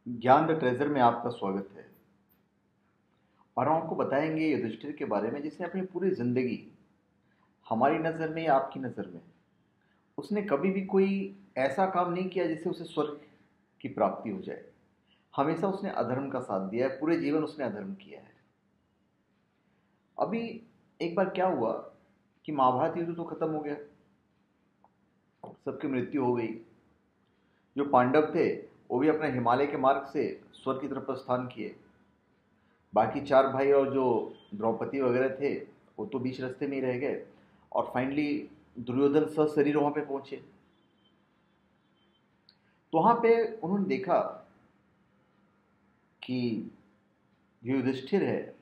ज्ञान the treasure में आपका स्वागत है। और हम आपको बताएंगे युधिष्ठिर के बारे में जिसने अपनी पूरी जिंदगी, हमारी नज़र में या आपकी नज़र में, उसने कभी भी कोई ऐसा काम नहीं किया जिससे उसे स्वर्ग की प्राप्ति हो जाए। हमेशा उसने अधर्म का साथ दिया है, पूरे जीवन उसने अधर्म किया है। अभी एक बार क्या हुआ कि महाभारत युद्ध तो खत्म हो गया, सबकी मृत्यु हो गई। जो पांडव थे वो भी अपने हिमालय के मार्ग से स्वर्ग की तरफ प्रस्थान किए। बाकी चार भाई और जो द्रौपदी वगैरह थे वो तो बीच रास्ते में ही रह गए। और फाइनली दुर्योधन सशरीर वहां पे पहुंचे। तो वहां पे उन्होंने देखा कि जो युधिष्ठिर है,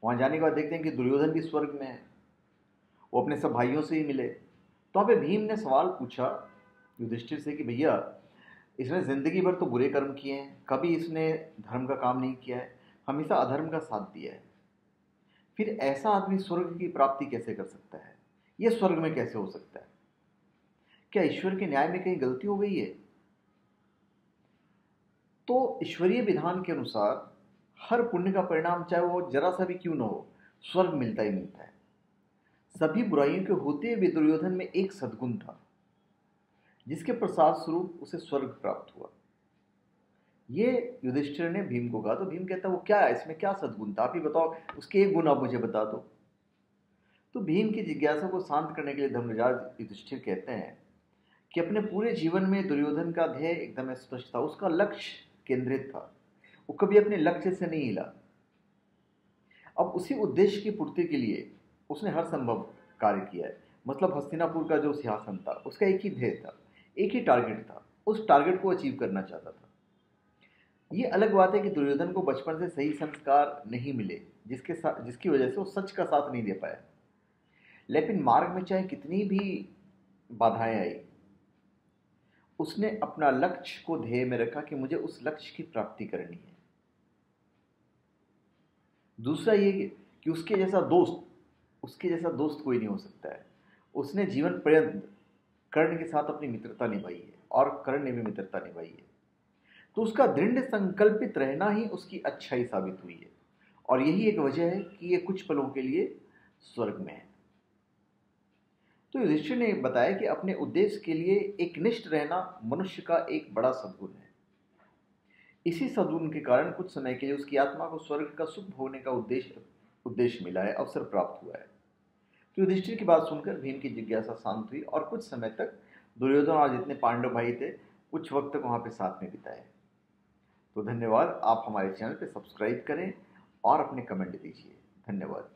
वहां जाने के बाद देखते हैं कि दुर्योधन भी स्वर्ग में है। वो अपने सब भाइयों से ही मिले। तो वहां पे भीम ने सवाल पूछा युधिष्ठिर से कि भैया, इसने जिंदगी भर तो बुरे कर्म किए हैं, कभी इसने धर्म का काम नहीं किया है, हमेशा अधर्म का साथ दिया है, फिर ऐसा आदमी स्वर्ग की प्राप्ति कैसे कर सकता है? यह स्वर्ग में कैसे हो सकता है? क्या ईश्वर के न्याय में कहीं गलती हो गई है? तो ईश्वरीय विधान के अनुसार हर पुण्य का परिणाम, चाहे वो जरा सा भी क्यों ना हो, स्वर्ग मिलता ही मिलता है। सभी बुराइयों के होते हुए दुर्योधन में एक सद्गुण था जिसके प्रसाद स्वरूप उसे स्वर्ग प्राप्त हुआ। ये युधिष्ठिर ने भीम को कहा। तो भीम कहता, वो क्या है, इसमें क्या सद्गुण था, आप ही बताओ, उसके एक गुण आप मुझे बता दो। तो भीम की जिज्ञासा को शांत करने के लिए धर्मराज युधिष्ठिर कहते हैं कि अपने पूरे जीवन में दुर्योधन का ध्येय एकदम स्पष्ट था, उसका लक्ष्य केंद्रित था, वो कभी अपने लक्ष्य से नहीं हिला। अब उसी उद्देश्य की पूर्ति के लिए उसने हर संभव कार्य किया है। मतलब हस्तिनापुर का जो सिंहासन था उसका एक ही ध्येय था, एक ही टारगेट था, उस टारगेट को अचीव करना चाहता था। ये अलग बात है कि दुर्योधन को बचपन से सही संस्कार नहीं मिले, जिसकी वजह से वो सच का साथ नहीं दे पाया। लेकिन मार्ग में चाहे कितनी भी बाधाएं आई, उसने अपना लक्ष्य को ध्येय में रखा कि मुझे उस लक्ष्य की प्राप्ति करनी है। दूसरा ये कि उसके जैसा दोस्त कोई नहीं हो सकता है। उसने जीवन पर्यंत कर्ण के साथ अपनी मित्रता निभाई है और कर्ण ने भी मित्रता निभाई है। तो उसका दृढ़ संकल्पित रहना ही उसकी अच्छाई साबित हुई है। और यही एक वजह है कि ये कुछ पलों के लिए स्वर्ग में है। तो युधिष्ठिर ने बताया कि अपने उद्देश्य के लिए एक निष्ठ रहना मनुष्य का एक बड़ा सद्गुण है। इसी सद्गुण के कारण कुछ समय के लिए उसकी आत्मा को स्वर्ग का सुख भोगने का उद्देश्य मिला है, अवसर प्राप्त हुआ है। तो युधिष्ठिर की बात सुनकर भीम की जिज्ञासा शांत हुई और कुछ समय तक दुर्योधन और जितने पांडव भाई थे कुछ वक्त तक वहां पे साथ में बिताए। तो धन्यवाद। आप हमारे चैनल पे सब्सक्राइब करें और अपने कमेंट दीजिए। धन्यवाद।